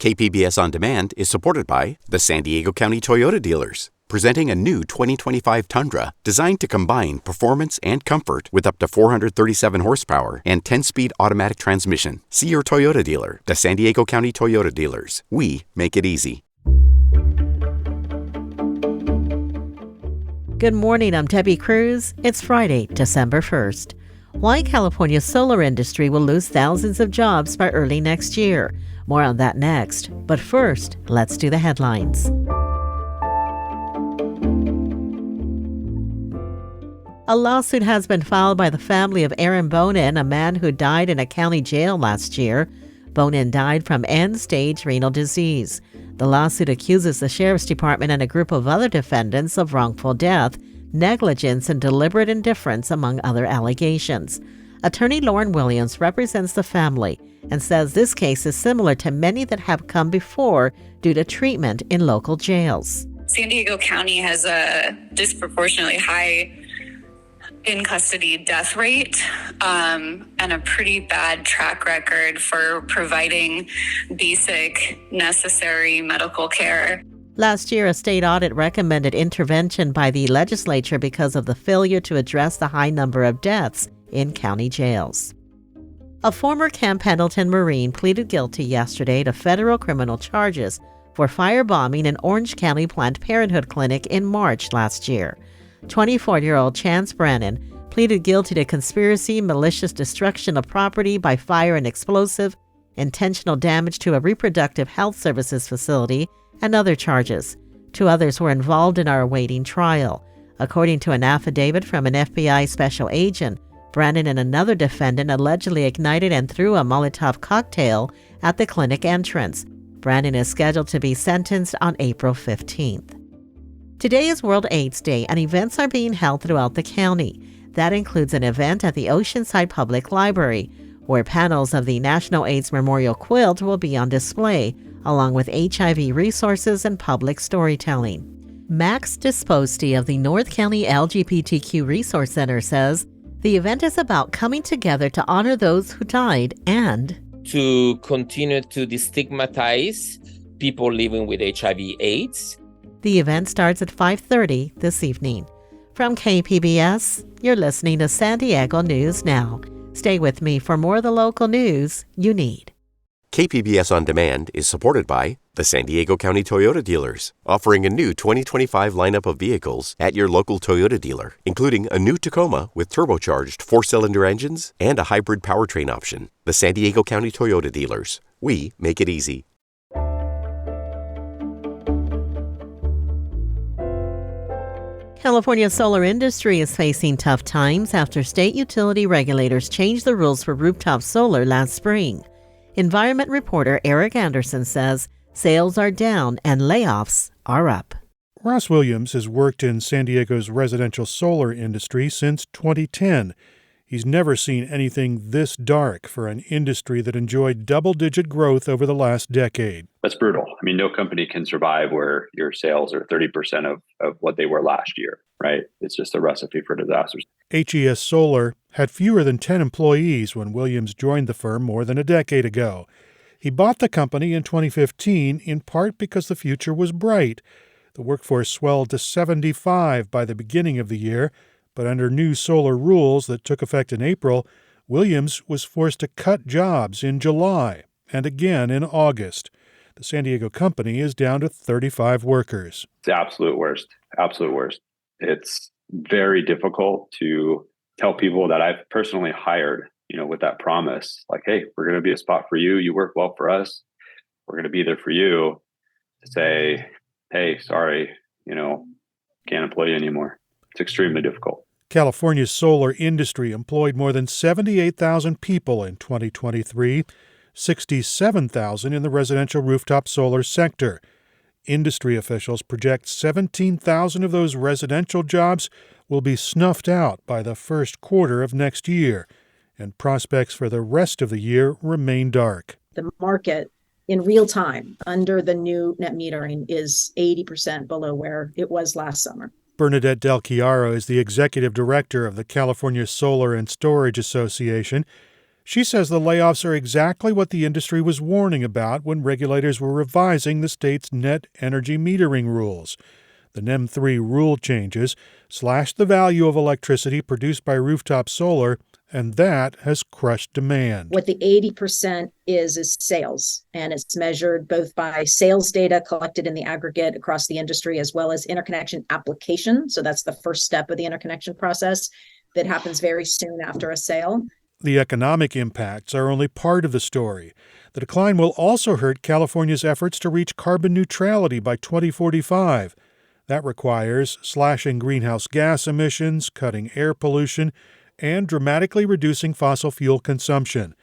KPBS On Demand is supported by the San Diego County Toyota dealers, presenting a new 2025 Tundra designed to combine performance and comfort with up to 437 horsepower and 10-speed automatic transmission. See your Toyota dealer, the San Diego County Toyota dealers. We make it easy. Good morning, I'm Debbie Cruz. It's Friday, December 1st. Why California's solar industry will lose thousands of jobs by early next year. More on that next. But first, let's do the headlines. A lawsuit has been filed by the family of Aaron Bonin, a man who died in a county jail last year. Bonin died from end-stage renal disease. The lawsuit accuses the Sheriff's Department and a group of other defendants of wrongful death, negligence, and deliberate indifference, among other allegations. Attorney Lauren Williams represents the family and says this case is similar to many that have come before due to treatment in local jails. San Diego County has a disproportionately high in-custody death rate and a pretty bad track record for providing basic, necessary medical care. Last year, a state audit recommended intervention by the legislature because of the failure to address the high number of deaths in county jails. A former Camp Pendleton Marine pleaded guilty yesterday to federal criminal charges for firebombing an Orange County Planned Parenthood clinic in March last year. 24-year-old Chance Brennan pleaded guilty to conspiracy, malicious destruction of property by fire and explosive, intentional damage to a reproductive health services facility, and other charges. Two others were involved and are awaiting trial. According to an affidavit from an FBI special agent, Brennan and another defendant allegedly ignited and threw a Molotov cocktail at the clinic entrance. Brennan is scheduled to be sentenced on April 15th. Today is World AIDS Day, and events are being held throughout the county. That includes an event at the Oceanside Public Library, where panels of the National AIDS Memorial Quilt will be on display, along with HIV resources and public storytelling. Max Disposti of the North County LGBTQ Resource Center says the event is about coming together to honor those who died and to continue to destigmatize people living with HIV/AIDS. The event starts at 5:30 this evening. From KPBS, you're listening to San Diego News Now. Stay with me for more of the local news you need. KPBS On Demand is supported by the San Diego County Toyota dealers, offering a new 2025 lineup of vehicles at your local Toyota dealer, including a new Tacoma with turbocharged 4-cylinder engines and a hybrid powertrain option. The San Diego County Toyota dealers. We make it easy. California's solar industry is facing tough times after state utility regulators changed the rules for rooftop solar last spring. Environment reporter Eric Anderson says sales are down and layoffs are up. Ross Williams has worked in San Diego's residential solar industry since 2010. He's never seen anything this dark for an industry that enjoyed double-digit growth over the last decade. That's brutal. I mean, no company can survive where your sales are 30% of what they were last year, right? It's just a recipe for disasters. HES Solar had fewer than 10 employees when Williams joined the firm more than a decade ago. He bought the company in 2015 in part because the future was bright. The workforce swelled to 75 by the beginning of the year, but under new solar rules that took effect in April, Williams was forced to cut jobs in July and again in August. The San Diego company is down to 35 workers. It's the absolute worst. Absolute worst. It's very difficult to tell people that I've personally hired, with that promise, like, hey, we're going to be a spot for you. You work well for us. We're going to be there for you, to say, hey, sorry, can't employ you anymore. It's extremely difficult. California's solar industry employed more than 78,000 people in 2023, 67,000 in the residential rooftop solar sector. Industry officials project 17,000 of those residential jobs will be snuffed out by the first quarter of next year, and prospects for the rest of the year remain dark. The market in real time under the new net metering is 80% below where it was last summer. Bernadette Del Chiaro is the executive director of the California Solar and Storage Association. She says the layoffs are exactly what the industry was warning about when regulators were revising the state's net energy metering rules. The NEM 3 rule changes slashed the value of electricity produced by rooftop solar, and that has crushed demand. What the 80% is sales, and it's measured both by sales data collected in the aggregate across the industry as well as interconnection application. So that's the first step of the interconnection process that happens very soon after a sale. The economic impacts are only part of the story. The decline will also hurt California's efforts to reach carbon neutrality by 2045. That requires slashing greenhouse gas emissions, cutting air pollution, and dramatically reducing fossil fuel consumption.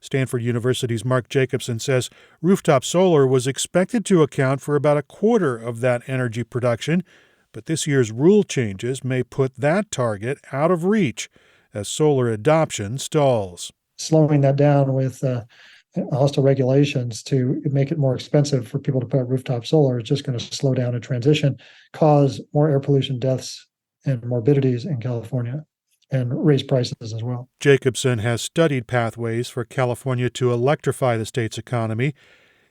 Stanford University's Mark Jacobson says rooftop solar was expected to account for about a quarter of that energy production, but this year's rule changes may put that target out of reach as solar adoption stalls. Slowing that down with hostile regulations to make it more expensive for people to put up rooftop solar is just going to slow down a transition, cause more air pollution deaths and morbidities in California, and raise prices as well. Jacobson has studied pathways for California to electrify the state's economy.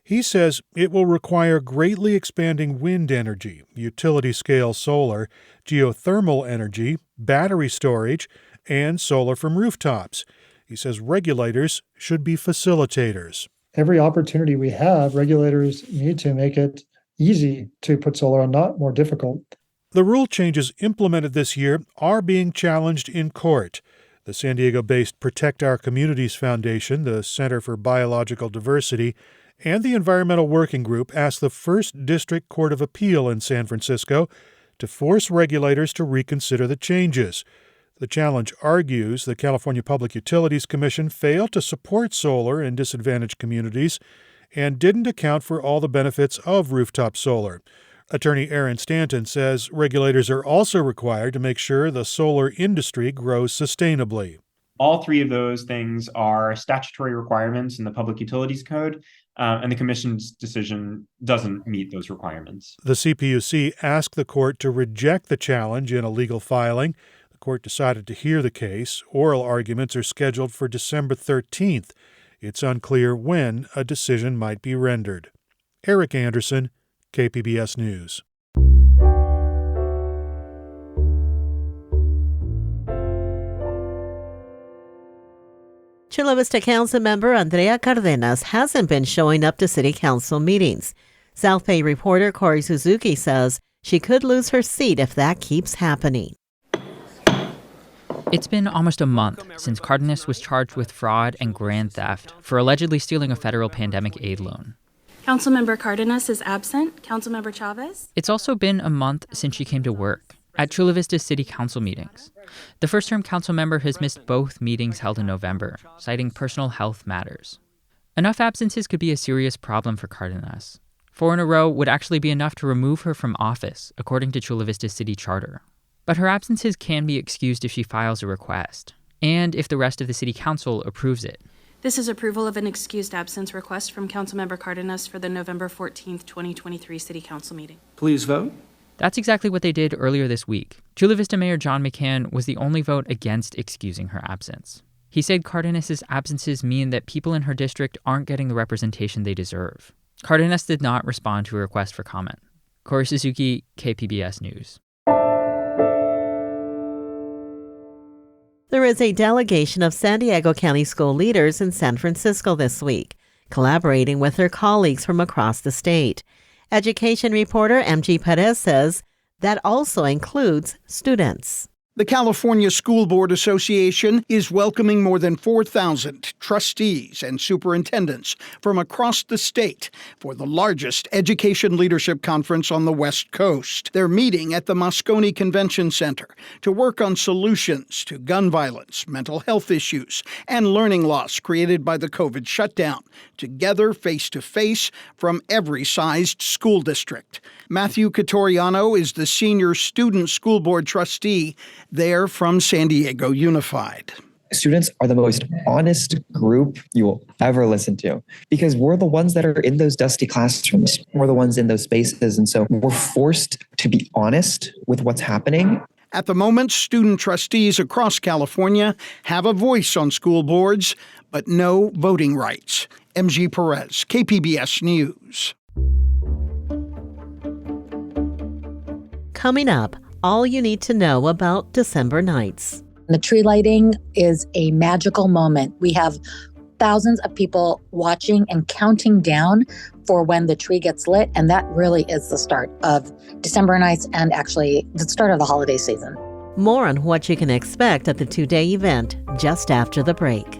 He says it will require greatly expanding wind energy, utility-scale solar, geothermal energy, battery storage, and solar from rooftops. He says regulators should be facilitators. Every opportunity we have, regulators need to make it easy to put solar on, not more difficult. The rule changes implemented this year are being challenged in court. The San Diego-based Protect Our Communities Foundation, the Center for Biological Diversity, and the Environmental Working Group asked the First District Court of Appeal in San Francisco to force regulators to reconsider the changes. The challenge argues the California Public Utilities Commission failed to support solar in disadvantaged communities and didn't account for all the benefits of rooftop solar. Attorney Aaron Stanton says regulators are also required to make sure the solar industry grows sustainably. All three of those things are statutory requirements in the Public Utilities Code, and the Commission's decision doesn't meet those requirements. The CPUC asked the court to reject the challenge in a legal filing. The court decided to hear the case. Oral arguments are scheduled for December 13th. It's unclear when a decision might be rendered. Eric Anderson, KPBS News. Chula Vista councilmember Andrea Cardenas hasn't been showing up to city council meetings. South Bay reporter Corey Suzuki says she could lose her seat if that keeps happening. It's been almost a month since Cardenas was charged with fraud and grand theft for allegedly stealing a federal pandemic aid loan. Councilmember Cardenas is absent. Councilmember Chavez? It's also been a month since she came to work at Chula Vista City Council meetings. The first-term council member has missed both meetings held in November, citing personal health matters. Enough absences could be a serious problem for Cardenas. 4 in a row would actually be enough to remove her from office, according to Chula Vista City Charter. But her absences can be excused if she files a request, and if the rest of the city council approves it. This is approval of an excused absence request from Councilmember Cardenas for the November 14th, 2023 City Council meeting. Please vote. That's exactly what they did earlier this week. Chula Vista Mayor John McCann was the only vote against excusing her absence. He said Cardenas' absences mean that people in her district aren't getting the representation they deserve. Cardenas did not respond to a request for comment. Corey Suzuki, KPBS News. There is a delegation of San Diego County school leaders in San Francisco this week, collaborating with their colleagues from across the state. Education reporter MG Perez says that also includes students. The California School Board Association is welcoming more than 4,000 trustees and superintendents from across the state for the largest education leadership conference on the West Coast. They're meeting at the Moscone Convention Center to work on solutions to gun violence, mental health issues, and learning loss created by the COVID shutdown, together face-to-face from every sized school district. Matthew Catoriano is the senior student school board trustee there from San Diego Unified. Students are the most honest group you will ever listen to because we're the ones that are in those dusty classrooms. We're the ones in those spaces. And so we're forced to be honest with what's happening. At the moment, student trustees across California have a voice on school boards, but no voting rights. MG Perez, KPBS News. Coming up, all you need to know about December nights. The tree lighting is a magical moment. We have thousands of people watching and counting down for when the tree gets lit, and that really is the start of December nights and actually the start of the holiday season. More on what you can expect at the two-day event just after the break.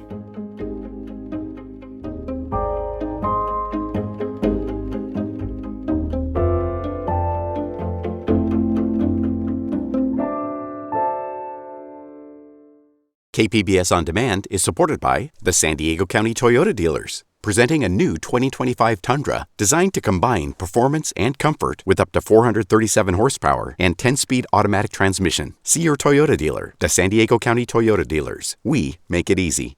KPBS On Demand is supported by the San Diego County Toyota dealers, presenting a new 2025 Tundra designed to combine performance and comfort with up to 437 horsepower and 10-speed automatic transmission. See your Toyota dealer. The San Diego County Toyota dealers. We make it easy.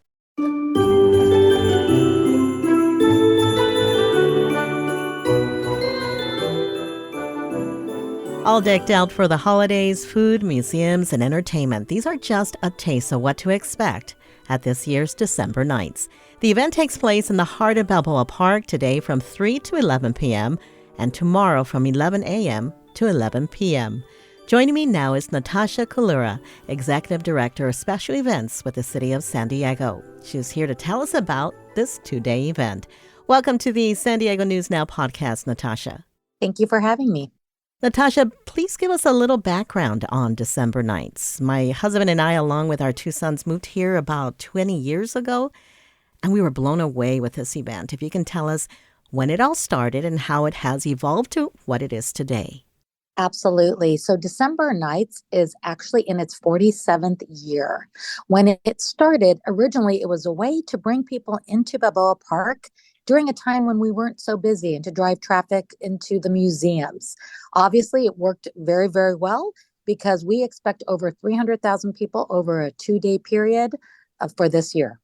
All decked out for the holidays, food, museums, and entertainment. These are just a taste of what to expect at this year's December nights. The event takes place in the heart of Balboa Park today from 3 to 11 p.m. and tomorrow from 11 a.m. to 11 p.m. Joining me now is Natasha Kalura, Executive Director of Special Events with the City of San Diego. She's here to tell us about this two-day event. Welcome to the San Diego News Now podcast, Natasha. Thank you for having me. Natasha, please give us a little background on December nights. My husband and I, along with our two sons, moved here about 20 years ago, and we were blown away with this event. If you can tell us when it all started and how it has evolved to what it is today. Absolutely. So December nights is actually in its 47th year. When it started, originally it was a way to bring people into Balboa Park during a time when we weren't so busy and to drive traffic into the museums. Obviously, it worked very, very well because we expect over 300,000 people over a two-day period for this year.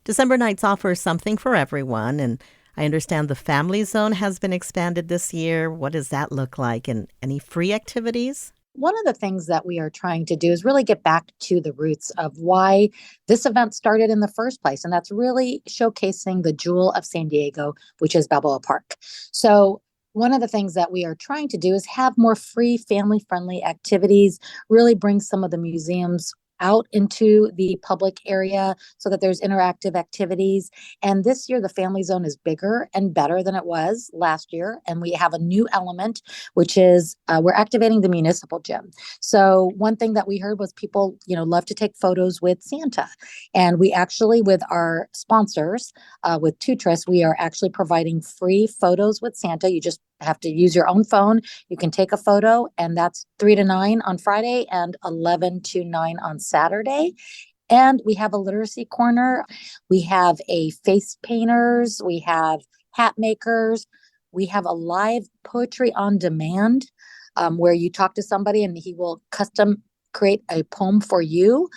December nights offer something for everyone, and I understand the family zone has been expanded this year. What does that look like, and any free activities? One of the things that we are trying to do is really get back to the roots of why this event started in the first place. And that's really showcasing the jewel of San Diego, which is Balboa Park. So one of the things that we are trying to do is have more free family-friendly activities, really bring some of the museums out into the public area so that there's interactive activities. And this year, the family zone is bigger and better than it was last year. And we have a new element, which is we're activating the municipal gym. So one thing that we heard was people, love to take photos with Santa. And we actually, with our sponsors, with Tutris, we are actually providing free photos with Santa. You just have to use your own phone. You can take a photo, and that's 3 to 9 on Friday and 11 to 9 on Saturday. And we have a literacy corner. We have a face painters. We have hat makers. We have a live poetry on demand where you talk to somebody and he will custom create a poem for you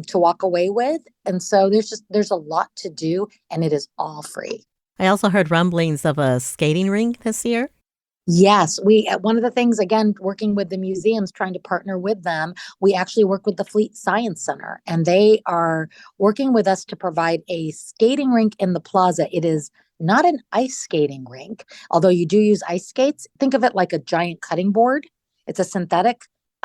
to walk away with. And so there's a lot to do, and it is all free. I also heard rumblings of a skating rink this year. Yes, one of the things, again, working with the museums, trying to partner with them, we actually work with the Fleet Science Center, and they are working with us to provide a skating rink in the plaza. It is not an ice skating rink, although you do use ice skates. Think of it like a giant cutting board. It's a synthetic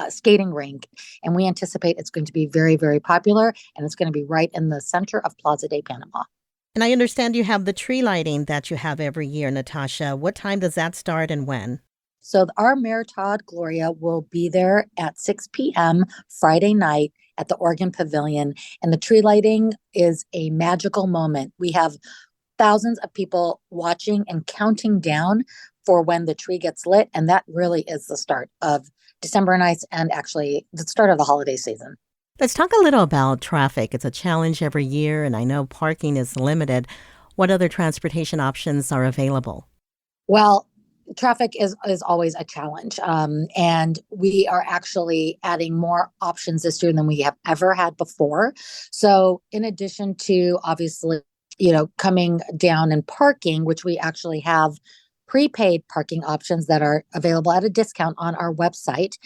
skating rink, and we anticipate it's going to be very, very popular, and it's going to be right in the center of Plaza de Panama. And I understand you have the tree lighting that you have every year, Natasha. What time does that start and when? So our Mayor Todd Gloria will be there at 6 p.m. Friday night at the Oregon Pavilion. And the tree lighting is a magical moment. We have thousands of people watching and counting down for when the tree gets lit. And that really is the start of December nights and actually the start of the holiday season. Let's talk a little about traffic. It's a challenge every year, and I know parking is limited. What other transportation options are available? Well, traffic is always a challenge, and we are actually adding more options this year than we have ever had before. So in addition to obviously, coming down and parking, which we actually have prepaid parking options that are available at a discount on our website,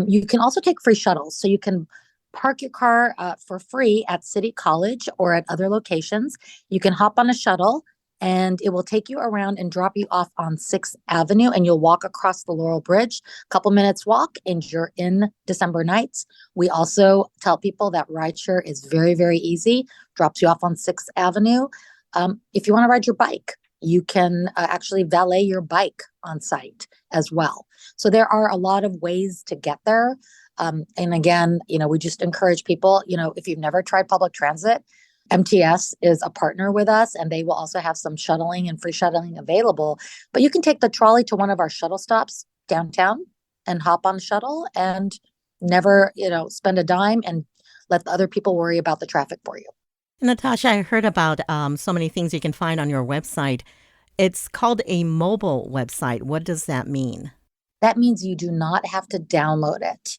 you can also take free shuttles. So you can park your car for free at City College or at other locations. You can hop on a shuttle and it will take you around and drop you off on 6th Avenue, and you'll walk across the Laurel Bridge. Couple minutes walk and you're in December Nights. We also tell people that rideshare is very, very easy, drops you off on 6th Avenue. If you want to ride your bike, you can actually valet your bike on site as well. So there are a lot of ways to get there. And again, we just encourage people, if you've never tried public transit, MTS is a partner with us, and they will also have some shuttling and free shuttling available. But you can take the trolley to one of our shuttle stops downtown and hop on the shuttle and never, spend a dime and let the other people worry about the traffic for you. Natasha, I heard about so many things you can find on your website. It's called a mobile website. What does that mean? That means you do not have to download it.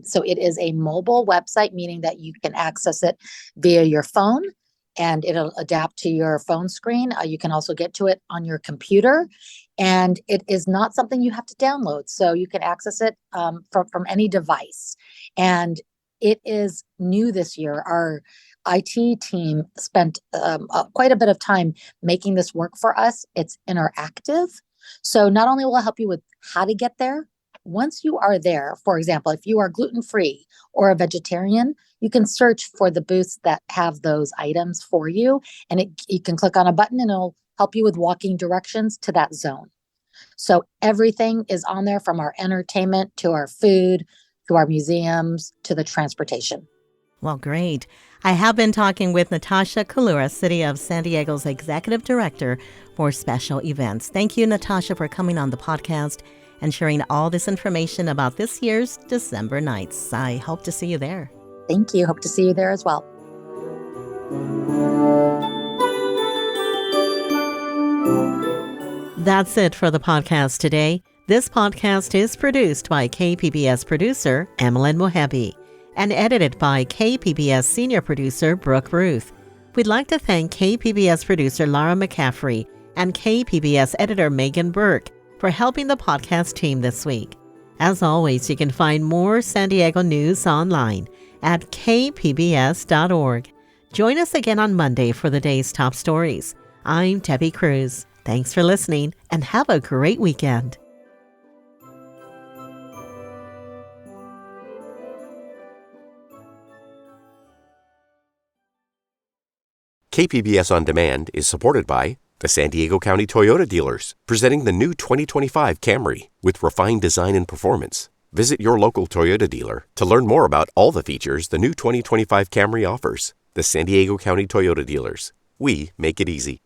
So it is a mobile website, meaning that you can access it via your phone and it'll adapt to your phone screen. You can also get to it on your computer, and it is not something you have to download. So you can access it from any device. And it is new this year. Our IT team spent quite a bit of time making this work for us. It's interactive. So not only will it help you with how to get there, once you are there, for example, if you are gluten-free or a vegetarian, you can search for the booths that have those items for you, and you can click on a button and it'll help you with walking directions to that zone. So everything is on there, from our entertainment to our food, to our museums, to the transportation. Well, great. I have been talking with Natasha Kalura, City of San Diego's Executive Director for Special Events. Thank you, Natasha, for coming on the podcast and sharing all this information about this year's December Nights. I hope to see you there. Thank you. Hope to see you there as well. That's it for the podcast today. This podcast is produced by KPBS producer Emmeline Mohebi and edited by KPBS senior producer Brooke Ruth. We'd like to thank KPBS producer Lara McCaffrey and KPBS editor Megan Burke for helping the podcast team this week. As always, you can find more San Diego news online at kpbs.org. Join us again on Monday for the day's top stories. I'm Debbie Cruz. Thanks for listening and have a great weekend. KPBS On Demand is supported by the San Diego County Toyota dealers, presenting the new 2025 Camry with refined design and performance. Visit your local Toyota dealer to learn more about all the features the new 2025 Camry offers. The San Diego County Toyota dealers. We make it easy.